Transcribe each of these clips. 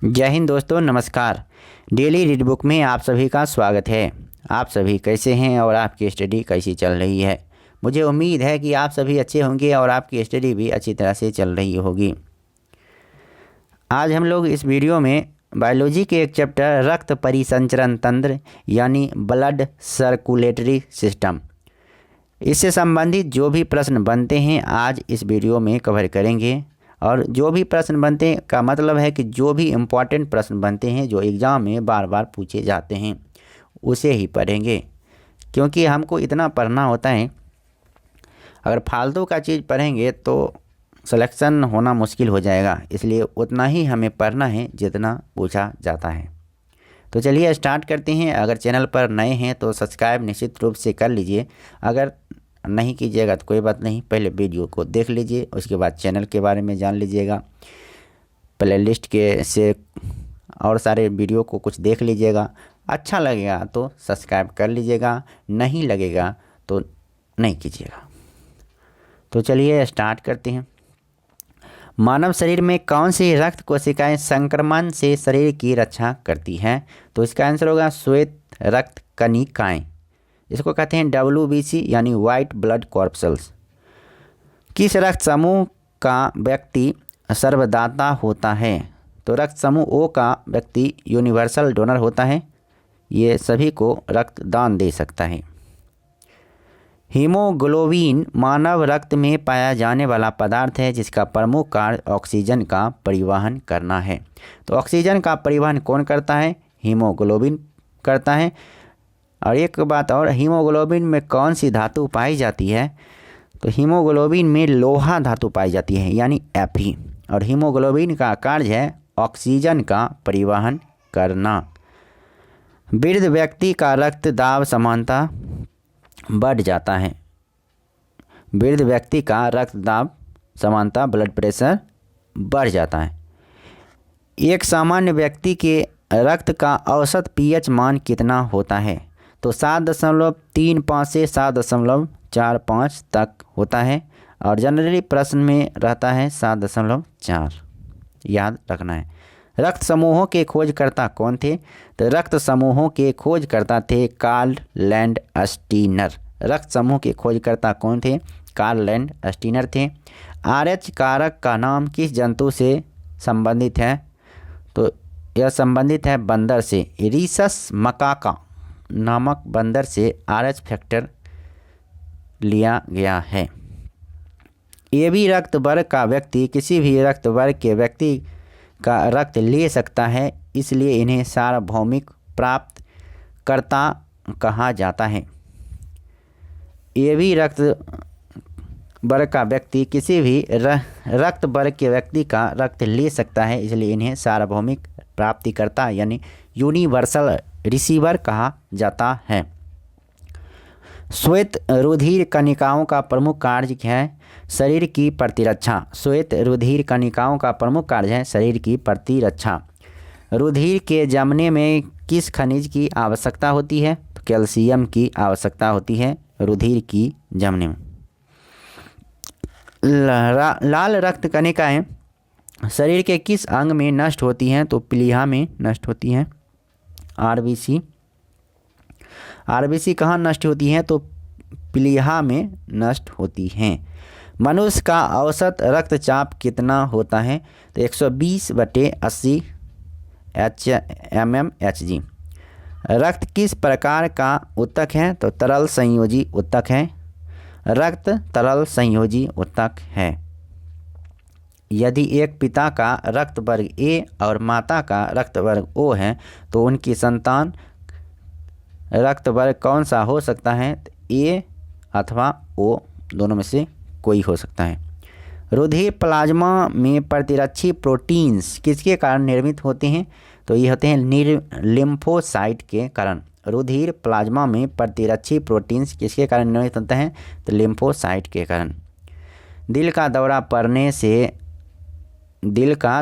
जय हिंद दोस्तों, नमस्कार। डेली रीड बुक में आप सभी का स्वागत है। आप सभी कैसे हैं और आपकी स्टडी कैसी चल रही है? मुझे उम्मीद है कि आप सभी अच्छे होंगे और आपकी स्टडी भी अच्छी तरह से चल रही होगी। आज हम लोग इस वीडियो में बायोलॉजी के एक चैप्टर रक्त परिसंचरण तंत्र यानी ब्लड सर्कुलेटरी सिस्टम, इससे संबंधित जो भी प्रश्न बनते हैं आज इस वीडियो में कवर करेंगे। और जो भी प्रश्न बनते हैं का मतलब है कि जो भी इम्पॉर्टेंट प्रश्न बनते हैं जो एग्ज़ाम में बार बार पूछे जाते हैं उसे ही पढ़ेंगे, क्योंकि हमको इतना पढ़ना होता है। अगर फालतू का चीज़ पढ़ेंगे तो सिलेक्शन होना मुश्किल हो जाएगा, इसलिए उतना ही हमें पढ़ना है जितना पूछा जाता है। तो चलिए स्टार्ट करते हैं। अगर चैनल पर नए हैं तो सब्सक्राइब निश्चित रूप से कर लीजिए। अगर नहीं कीजिएगा तो कोई बात नहीं, पहले वीडियो को देख लीजिए, उसके बाद चैनल के बारे में जान लीजिएगा। प्लेलिस्ट के से और सारे वीडियो को कुछ देख लीजिएगा। अच्छा लगेगा तो सब्सक्राइब कर लीजिएगा, नहीं लगेगा तो नहीं कीजिएगा। तो चलिए स्टार्ट करते हैं। मानव शरीर में कौन सी रक्त कोशिकाएं संक्रमण से शरीर की रक्षा करती हैं? तो इसका आंसर होगा श्वेत रक्त कणिकाएं। इसको कहते हैं WBC यानी वाइट ब्लड कॉर्पसल्स। किस रक्त समूह का व्यक्ति सर्वदाता होता है? तो रक्त समूह O का व्यक्ति यूनिवर्सल डोनर होता है, ये सभी को रक्त दान दे सकता है। हीमोग्लोबिन मानव रक्त में पाया जाने वाला पदार्थ है जिसका प्रमुख कार्य ऑक्सीजन का परिवहन करना है। तो ऑक्सीजन का परिवहन कौन करता है? हीमोग्लोबिन करता है। और एक बात और, हीमोग्लोबिन में कौन सी धातु पाई जाती है? तो हीमोग्लोबिन में लोहा धातु पाई जाती है यानी Fe। और हीमोग्लोबिन का कार्य है ऑक्सीजन का परिवहन करना। वृद्ध व्यक्ति का रक्तदाब समानता बढ़ जाता है। वृद्ध व्यक्ति का रक्तदाब समानता ब्लड प्रेशर बढ़ जाता है। एक सामान्य व्यक्ति के रक्त का औसत pH मान कितना होता है? तो 7.35 से 7.45 तक होता है और जनरली प्रश्न में रहता है 7.4। याद रखना है। रक्त समूहों के खोजकर्ता कौन थे? तो रक्त समूहों के खोजकर्ता थे कार्ल लैंडस्टीनर। रक्त समूह के खोजकर्ता कौन थे? कार्ल लैंडस्टीनर थे। RH कारक का नाम किस जंतु से संबंधित है? तो यह संबंधित है बंदर से। रीसस मकाका नामक बंदर से RH फैक्टर लिया गया है। AB रक्त वर्ग का व्यक्ति किसी भी रक्त वर्ग के व्यक्ति का रक्त ले सकता है, इसलिए इन्हें सार्वभौमिक प्राप्तकर्ता कहा जाता है। AB रक्त वर्ग का व्यक्ति किसी भी रक्त वर्ग के व्यक्ति का रक्त ले सकता है, इसलिए इन्हें सार्वभौमिक प्राप्तिकर्ता यानी यूनिवर्सल रिसीवर कहा जाता है। श्वेत रुधिर कणिकाओं का प्रमुख कार्य है शरीर की प्रतिरक्षा। श्वेत रुधिर कणिकाओं का प्रमुख कार्य है शरीर की प्रतिरक्षा। रुधिर के जमने में किस खनिज की आवश्यकता होती है? तो कैल्शियम की आवश्यकता होती है रुधिर की जमने में। लाल रक्त कणिकाएं शरीर के किस अंग में नष्ट होती हैं? तो प्लीहा में नष्ट होती हैं। RBC कहाँ नष्ट होती हैं? तो प्लीहा में नष्ट होती हैं। मनुष्य का औसत रक्तचाप कितना होता है? तो 120/80 mmHg। रक्त किस प्रकार का ऊतक है? तो तरल संयोजी ऊतक है। रक्त तरल संयोजी ऊतक है। यदि एक पिता का रक्त वर्ग A और माता का रक्त वर्ग O है तो उनकी संतान रक्त वर्ग कौन सा हो सकता है? A अथवा O, दोनों में से कोई हो सकता है। रुधिर प्लाज्मा में प्रतिरक्षी प्रोटीन्स किसके कारण निर्मित होते हैं? तो ये होते हैं लिम्फोसाइट के कारण। रुधिर प्लाज्मा में प्रतिरक्षी प्रोटीन्स किसके कारण निर्मित होते हैं? तो लिम्फोसाइट के कारण। दिल का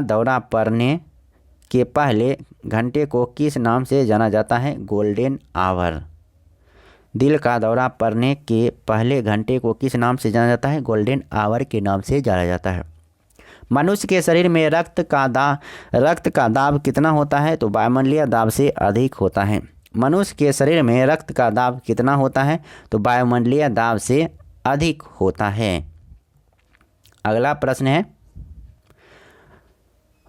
दौरा पड़ने के पहले घंटे को किस नाम से जाना जाता है? Golden hour. दिल का दौरा पड़ने के पहले घंटे को किस नाम से जाना जाता है? गोल्डन आवर के नाम से जाना जाता है। मनुष्य के शरीर में रक्त का दाब कितना होता है? तो वायुमंडलीय दाब से अधिक होता है। मनुष्य के शरीर में रक्त का दाब कितना होता है? तो वायुमंडलीय दाब से अधिक होता है। अगला प्रश्न है,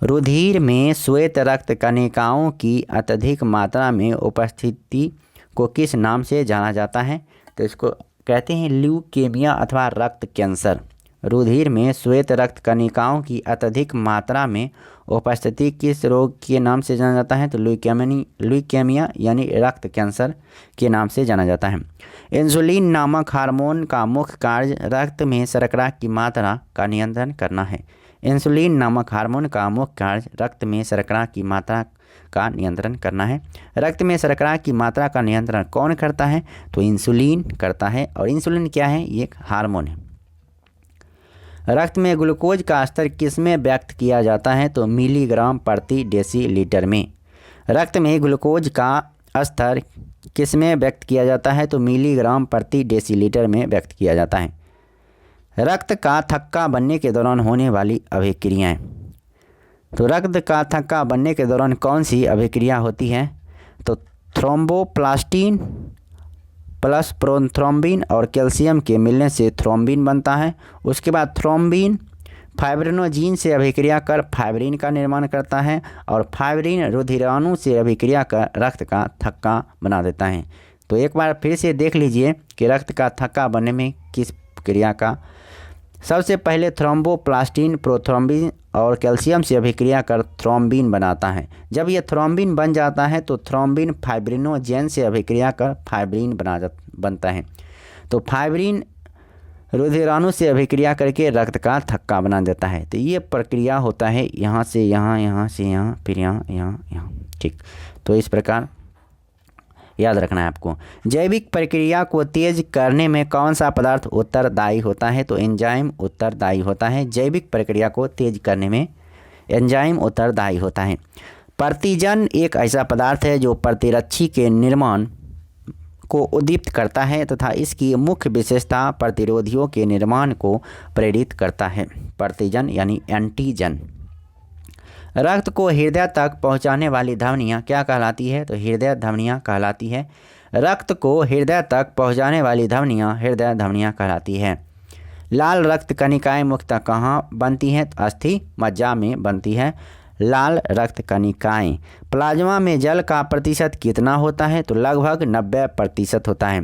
रुधिर में श्वेत रक्त कणिकाओं की अत्यधिक मात्रा में उपस्थिति को किस नाम से जाना जाता है? तो इसको कहते हैं ल्यूकेमिया अथवा रक्त कैंसर। रुधिर में श्वेत रक्त कणिकाओं की अत्यधिक मात्रा में उपस्थिति किस रोग के नाम से जाना जाता है? तो ल्यूकेमिया यानी रक्त कैंसर के नाम से जाना जाता है। इंसुलिन नामक हार्मोन का मुख्य कार्य रक्त में शर्करा की मात्रा का नियंत्रण करना है। इंसुलिन नामक हार्मोन का मुख्य कार्य रक्त में शर्करा की मात्रा का नियंत्रण करना है। रक्त में शर्करा की मात्रा का नियंत्रण कौन करता है? तो इंसुलिन करता है। और इंसुलिन क्या है? ये एक हार्मोन है। रक्त में ग्लूकोज का स्तर किसमें व्यक्त किया जाता है? तो मिलीग्राम प्रति डेसीलीटर में। रक्त में ग्लूकोज का स्तर किसमें व्यक्त किया जाता है? तो मिलीग्राम प्रति डेसीलीटर में व्यक्त किया जाता है। रक्त का थक्का बनने के दौरान होने वाली अभिक्रियाएं। तो रक्त का थक्का बनने के दौरान कौन सी अभिक्रिया होती है? तो थ्रोम्बोप्लास्टिन प्लस प्रोथ्रोम्बिन और कैल्शियम के मिलने से थ्रोम्बिन बनता है। उसके बाद थ्रोम्बिन फाइब्रिनोजीन से अभिक्रिया कर फाइब्रिन का निर्माण करता है और फाइब्रिन रुधिराणु से अभिक्रिया कर रक्त का थक्का बना देता है। तो एक बार फिर से देख लीजिए कि रक्त का थक्का बनने में किस क्रिया का सबसे पहले थ्रोम्बोप्लास्टिन प्रोथ्रोम्बिन और कैल्शियम से अभिक्रिया कर थ्रोम्बिन बनाता है। जब यह थ्रोम्बिन बन जाता है तो थ्रोम्बिन फाइब्रिनोजेन से अभिक्रिया कर फाइब्रिन बनता है। तो फाइब्रिन रुधिराणु से अभिक्रिया करके रक्त का थक्का बना देता है। तो ये प्रक्रिया होता है यहाँ से यहाँ, यहाँ से यहाँ, फिर यहाँ, यहाँ, यहाँ। ठीक, तो इस प्रकार याद रखना है आपको। जैविक प्रक्रिया को तेज करने में कौन सा पदार्थ उत्तरदायी होता है? तो एंजाइम उत्तरदायी होता है। जैविक प्रक्रिया को तेज करने में एंजाइम उत्तरदायी होता है। प्रतिजन एक ऐसा पदार्थ है जो प्रतिरक्षी के निर्माण को उद्दीपित करता है तथा इसकी मुख्य विशेषता प्रतिरोधियों के निर्माण को प्रेरित करता है। प्रतिजन यानी एंटीजन। रक्त को हृदय तक पहुंचाने वाली धमनियाँ क्या कहलाती है? तो हृदय धमनियाँ कहलाती है। रक्त को हृदय तक पहुंचाने वाली धमनियाँ हृदय धमनियाँ कहलाती है। लाल रक्त कणिकाएं मुख्यतः कहाँ बनती हैं? तो अस्थि मज्जा में बनती है लाल रक्त कणिकाएं। प्लाज्मा में जल का प्रतिशत कितना होता है? तो लगभग 90% होता है।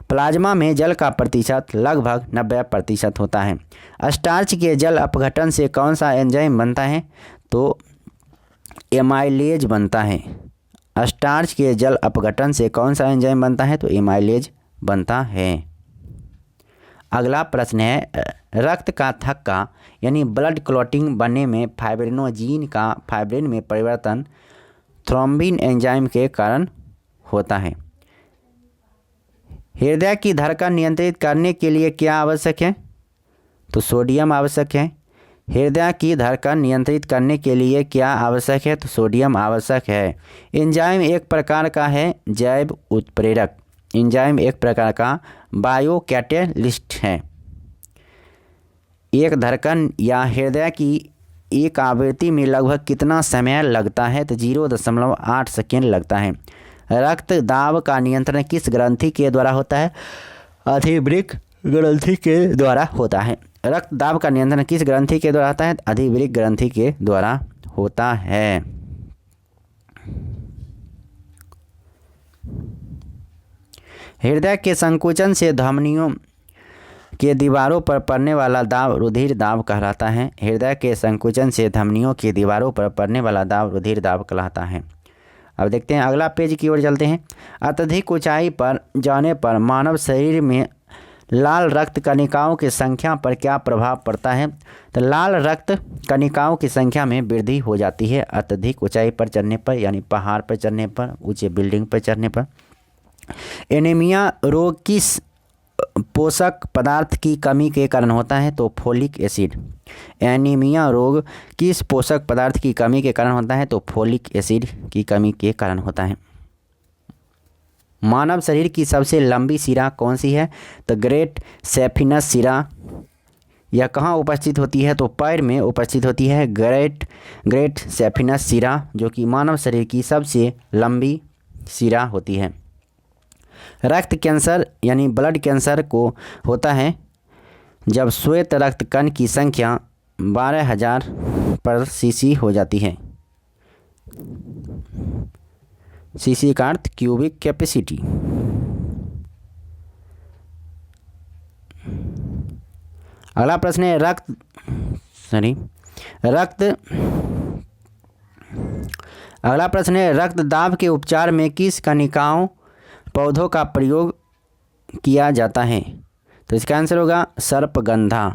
प्लाज्मा में जल का प्रतिशत लगभग 90% होता है। स्टार्च के जल अपघटन से कौन सा एंजाइम बनता है? तो एमाइलेज बनता है। स्टार्च के जल अपघटन से कौन सा एंजाइम बनता है? तो एमाइलेज बनता है। अगला प्रश्न है, रक्त का थक्का यानी ब्लड क्लॉटिंग बनने में फाइब्रिनोजीन का फाइब्रिन में परिवर्तन थ्रोम्बिन एंजाइम के कारण होता है। हृदय की धड़कन नियंत्रित करने के लिए क्या आवश्यक है? तो सोडियम आवश्यक है। हृदय की धड़कन नियंत्रित करने के लिए क्या आवश्यक है? तो सोडियम आवश्यक है। एंजाइम एक प्रकार का है जैव उत्प्रेरक। एंजाइम एक प्रकार का बायोकैटेलिस्ट है। एक धड़कन या हृदय की एक आवृत्ति में लगभग कितना समय लगता है? तो 0.8 सेकेंड लगता है। रक्त दाब का नियंत्रण किस ग्रंथि के द्वारा होता है? अधिवृक्क ग्रंथि के द्वारा होता है। रक्त दाब का नियंत्रण किस ग्रंथि के द्वारा होता है? अधिवृक्क ग्रंथि के द्वारा होता है। हृदय के संकुचन से धमनियों के दीवारों पर पड़ने वाला दाब रुधिर दाब कहलाता है। हृदय के संकुचन से धमनियों की दीवारों पर पड़ने वाला दाब रुधिर दाब कहलाता है। अब देखते हैं, अगला पेज की ओर चलते हैं। अत्यधिक ऊंचाई पर जाने पर मानव शरीर में लाल रक्त कणिकाओं की संख्या पर क्या प्रभाव पड़ता है? तो लाल रक्त कणिकाओं की संख्या में वृद्धि हो जाती है अत्यधिक ऊंचाई पर चढ़ने पर, यानी पहाड़ पर चढ़ने पर, ऊंचे बिल्डिंग पर चढ़ने पर। एनीमिया रोग किस पोषक पदार्थ की कमी के कारण होता है? तो फोलिक एसिड। एनीमिया रोग किस पोषक पदार्थ की कमी के कारण होता है? तो फोलिक एसिड की कमी के कारण होता है। मानव शरीर की सबसे लंबी शिरा कौन सी है? तो ग्रेट सेफिनस शिरा यह कहाँ उपस्थित होती है? तो पैर में उपस्थित होती है। ग्रेट सेफिनस शिरा, जो कि मानव शरीर की सबसे लंबी शिरा होती है। रक्त कैंसर यानी ब्लड कैंसर को होता है जब श्वेत रक्त कण की संख्या 12,000 पर सीसी हो जाती है। सीसी का अर्थ क्यूबिक कैपेसिटी। अगला प्रश्न है रक्त दाब के उपचार में किस कणिकाओं पौधों का प्रयोग किया जाता है? तो इसका आंसर होगा सर्पगंधा।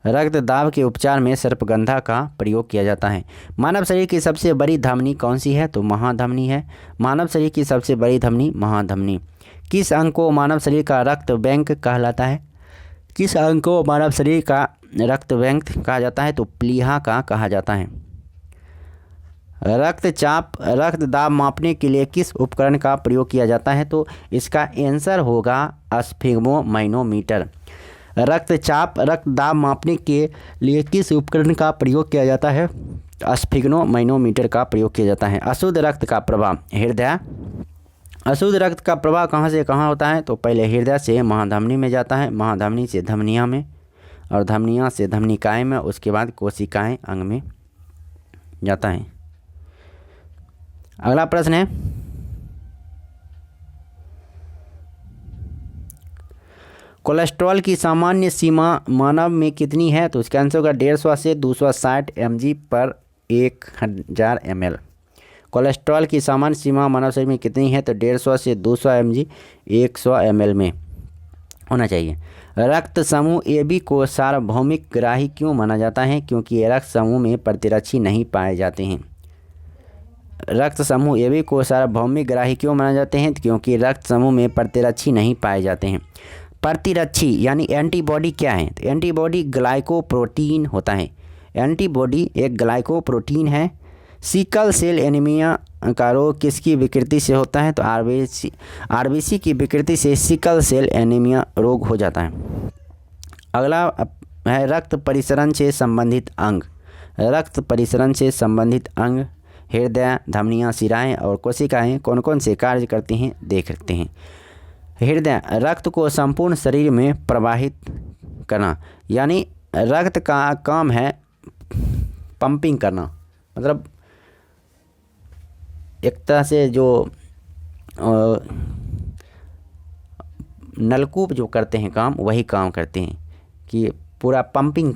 रक्त दाब के उपचार में सर्पगंधा का प्रयोग किया जाता है। मानव शरीर की सबसे बड़ी धमनी कौन सी है? तो महाधमनी है। मानव शरीर की सबसे बड़ी धमनी महाधमनी। किस अंग को मानव शरीर का रक्त बैंक कहलाता है? किस अंग को मानव शरीर का रक्त बैंक कहा जाता है? तो प्लीहा का कहा जाता है। रक्त दाब मापने के लिए किस उपकरण का प्रयोग किया जाता है? तो इसका आंसर होगा स्फिग्मोमाइनोमीटर। रक्त दाब मापने के लिए किस उपकरण का प्रयोग किया जाता है? स्फिग्मोमाइनोमीटर का प्रयोग किया जाता है। अशुद्ध रक्त का प्रवाह हृदय। अशुद्ध रक्त का प्रवाह कहाँ से कहाँ होता है? तो पहले हृदय से महाधमनी में जाता है, महाधमनी से धमनिया में, और धमनिया से धमनिकाएँ में, उसके बाद कोशिकाएं अंग में जाता है। अगला प्रश्न है कोलेस्ट्रॉल की सामान्य सीमा मानव में कितनी है? तो इसका आंसर होगा 150 से 260 mg पर 1000 ml। कोलेस्ट्रॉल की सामान्य सीमा मानव शरीर में कितनी है? तो 150 से 200 mg 100 ml में होना चाहिए। रक्त समूह AB को सार्वभौमिक ग्राही क्यों माना जाता है? क्योंकि रक्त समूह में प्रतिरक्षी नहीं पाए जाते हैं। रक्त समूह AB को सार्वभौमिक ग्राही क्यों माना जाते हैं? क्योंकि रक्त समूह में प्रतिरक्षी नहीं पाए जाते हैं। प्रतिरक्षी यानी एंटीबॉडी क्या है? तो एंटीबॉडी ग्लाइकोप्रोटीन होता है। एंटीबॉडी एक ग्लाइकोप्रोटीन है। सिकल सेल एनीमिया का रोग किसकी विकृति से होता है? तो आरबीसी की विकृति से सिकल सेल एनीमिया रोग हो जाता है। अगला है रक्त परिसरण से संबंधित अंग। रक्त परिसरण से संबंधित अंग हृदय, धमनियाँ, शिराएँ और कोशिकाएँ कौन कौन से कार्य करती हैं देख सकते हैं। हृदय रक्त को संपूर्ण शरीर में प्रवाहित करना, यानी रक्त का काम है पंपिंग करना, मतलब एक तरह से जो नलकूप जो करते हैं काम, वही काम करते हैं कि पूरा पंपिंग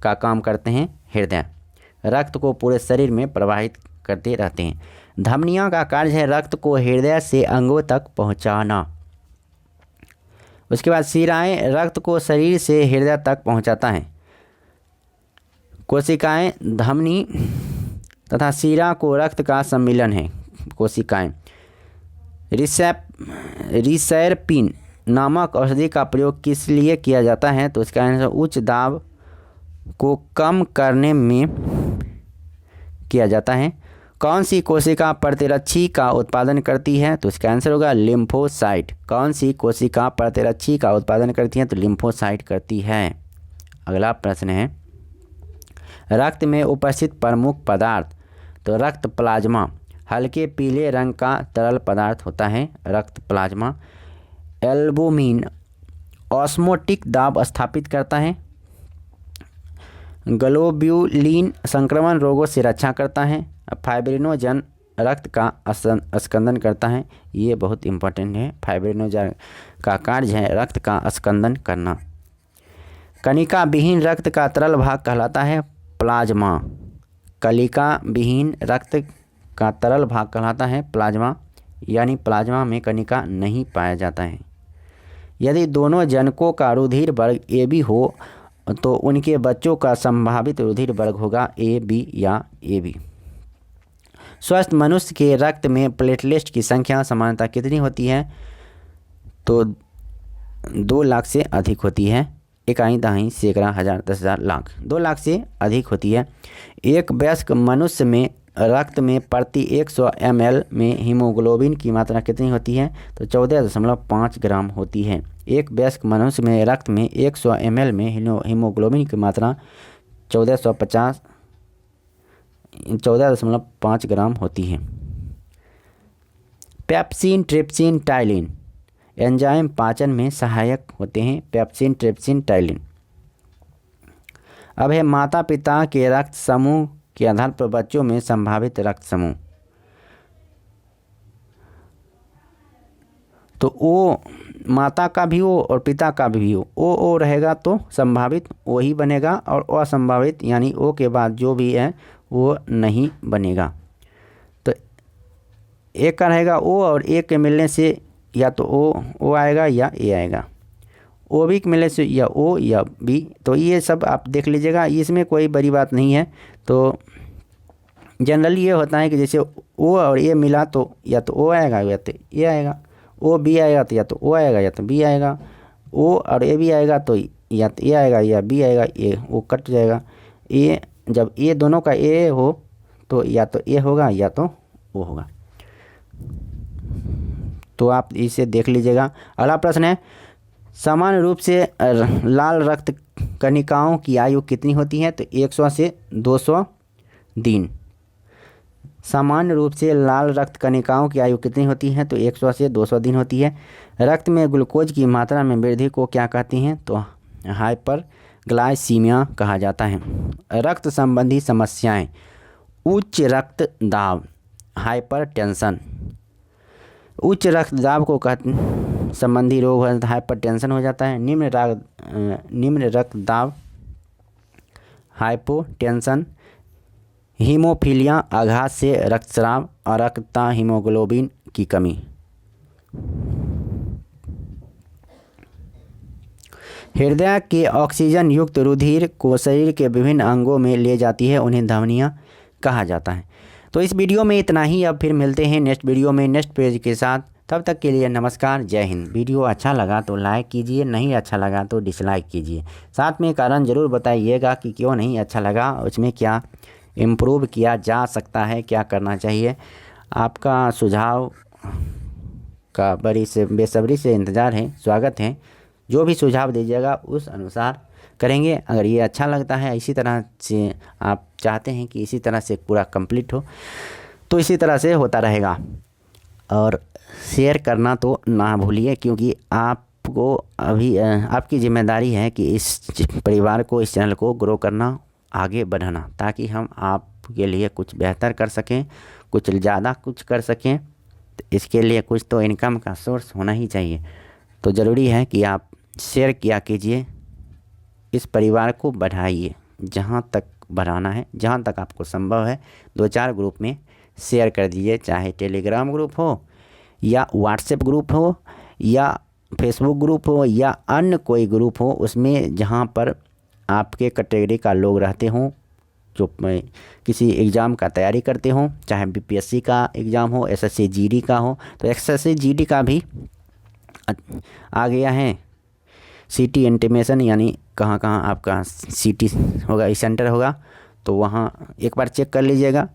का काम करते हैं। हृदय रक्त को पूरे शरीर में प्रवाहित करते रहते हैं। धमनियों का कार्य है रक्त को हृदय से अंगों तक पहुंचाना। उसके बाद शिराएं रक्त को शरीर से हृदय तक पहुंचाता है। कोशिकाएं धमनी तथा शिरा को रक्त का सम्मिलन है। कोशिकाएं रिसेरपिन नामक औषधि का प्रयोग किस लिए किया जाता है? तो इसका आंसर उच्च दाब को कम करने में किया जाता है। कौन सी कोशिका प्रतिरक्षी का उत्पादन करती है? तो इसका आंसर होगा लिम्फोसाइट। कौन सी कोशिका प्रतिरक्षी का उत्पादन करती है? तो लिम्फोसाइट करती है। अगला प्रश्न है रक्त में उपस्थित प्रमुख पदार्थ। तो रक्त प्लाज्मा हल्के पीले रंग का तरल पदार्थ होता है। रक्त प्लाज्मा एल्बुमिन ऑस्मोटिक दाब स्थापित करता है। ग्लोब्यूलिन संक्रमण रोगों से रक्षा करता है। फाइब्रिनोजन रक्त का स्कंदन करता है। ये बहुत इंपॉर्टेंट है। फाइब्रिनोजन का कार्य है रक्त का स्कंदन करना। कणिका विहीन रक्त का तरल भाग कहलाता है प्लाज्मा। कणिका विहीन रक्त का तरल भाग कहलाता है प्लाज्मा, यानी प्लाज्मा में कणिका नहीं पाया जाता है। यदि दोनों जनकों का रुधिर वर्ग AB हो तो उनके बच्चों का संभावित रुधिर वर्ग होगा AB या AB। स्वस्थ मनुष्य के रक्त में प्लेटलेट्स की संख्या सामान्यतः कितनी होती है? तो 2 लाख से अधिक होती है। इकाई, दहाई, सैकड़ा, हजार, 10,000, लाख। 2 लाख से अधिक होती है। एक वयस्क मनुष्य में रक्त में प्रति 100 ml में हीमोग्लोबिन की मात्रा कितनी होती है? तो 14.5 ग्राम होती है। एक वयस्क मनुष्य में रक्त में 100 ml में हीमोग्लोबिन की मात्रा 14.5 ग्राम होती है। पेप्सिन, ट्रिप्सिन, टाइलिन एंजाइम पाचन में सहायक होते हैं। Pepsin, trypsin, ptyalin. अब है माता पिता के रक्त समूह के आधार पर बच्चों में संभावित रक्त समूह। तो ओ माता का भी हो और पिता का भी हो, ओ रहेगा तो संभावित ओ ही बनेगा, और असंभावित यानी ओ के बाद जो भी है वो नहीं बनेगा। तो एक का रहेगा ओ, और एक के मिलने से या तो ओ आएगा या ए आएगा। ओ भी के मिलने से या ओ या बी। तो ये सब आप देख लीजिएगा, इसमें कोई बड़ी बात नहीं है। तो जनरली ये होता है कि जैसे ओ और ए मिला तो या तो ओ आएगा या तो ए आएगा, ओ बी आएगा तो या तो ओ आएगा या तो बी आएगा, ओ और ए भी आएगा तो या तो ए आएगा या बी आएगा, ए ओ कट जाएगा। ए जब ए दोनों का ए हो तो या तो ए होगा या तो ओ होगा। तो आप इसे देख लीजिएगा। अगला प्रश्न है, सामान्य रूप से लाल रक्त कणिकाओं की आयु कितनी होती है? तो 100 से 200 दिन। सामान्य रूप से लाल रक्त कणिकाओं की आयु कितनी होती है? तो 100 से 200 दिन होती है। रक्त में ग्लूकोज की मात्रा में वृद्धि को क्या कहती हैं? तो हाइपरग्लाइसीमिया कहा जाता है। रक्त संबंधी समस्याएं, उच्च रक्तदाब, हाइपरटेंशन। उच्च रक्तदाब को संबंधी रोग है, हाइपरटेंशन हो जाता है। निम्न रक्तदाब, हाइपोटेंशन। हीमोफीलिया, आघात से रक्तस्राव, अरक्तता, हीमोग्लोबिन की कमी। हृदय के ऑक्सीजन युक्त रुधिर को शरीर के विभिन्न अंगों में ले जाती है, उन्हें धमनियाँ कहा जाता है। तो इस वीडियो में इतना ही। अब फिर मिलते हैं नेक्स्ट वीडियो में नेक्स्ट पेज के साथ। तब तक के लिए नमस्कार, जय हिंद। वीडियो अच्छा लगा तो लाइक कीजिए, नहीं अच्छा लगा तो डिसलाइक कीजिए। साथ में कारण ज़रूर बताइएगा कि क्यों नहीं अच्छा लगा, उसमें क्या इम्प्रूव किया जा सकता है, क्या करना चाहिए। आपका सुझाव का बड़ी से बेसब्री से इंतज़ार है, स्वागत है। जो भी सुझाव दीजिएगा उस अनुसार करेंगे। अगर ये अच्छा लगता है, इसी तरह से आप चाहते हैं कि इसी तरह से पूरा कंप्लीट हो, तो इसी तरह से होता रहेगा। और शेयर करना तो ना भूलिए, क्योंकि आपको अभी आपकी जिम्मेदारी है कि इस परिवार को, इस चैनल को ग्रो करना, आगे बढ़ाना, ताकि हम आपके लिए कुछ बेहतर कर सकें, कुछ ज़्यादा कुछ कर सकें। तो इसके लिए कुछ तो इनकम का सोर्स होना ही चाहिए। तो ज़रूरी है कि आप शेयर किया कीजिए, इस परिवार को बढ़ाइए जहाँ तक बढ़ाना है, जहाँ तक आपको संभव है। 2-4 ग्रुप में शेयर कर दीजिए, चाहे टेलीग्राम ग्रुप हो या व्हाट्सएप ग्रुप हो या फेसबुक ग्रुप हो या अन्य कोई ग्रुप हो, उसमें जहाँ पर आपके कैटेगरी का लोग रहते हों, जो किसी एग्ज़ाम का तैयारी करते हों, चाहे बीपीएससी का एग्ज़ाम हो, एसएससी जीडी का हो। तो एसएससी जीडी का भी आ गया है सिटी इंटीमेशन, यानी कहाँ कहाँ आपका सिटी होगा, इस सेंटर होगा, तो वहाँ एक बार चेक कर लीजिएगा।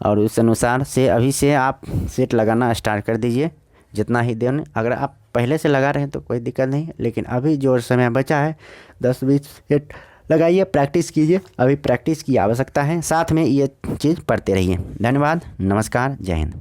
और उस अनुसार से अभी से आप सेट लगाना स्टार्ट कर दीजिए, जितना ही दिन। अगर आप पहले से लगा रहे हैं तो कोई दिक्कत नहीं, लेकिन अभी जो समय बचा है 10-20 सेट लगाइए, प्रैक्टिस कीजिए। अभी प्रैक्टिस की आवश्यकता है, साथ में ये चीज़ पढ़ते रहिए। धन्यवाद, नमस्कार, जय हिंद।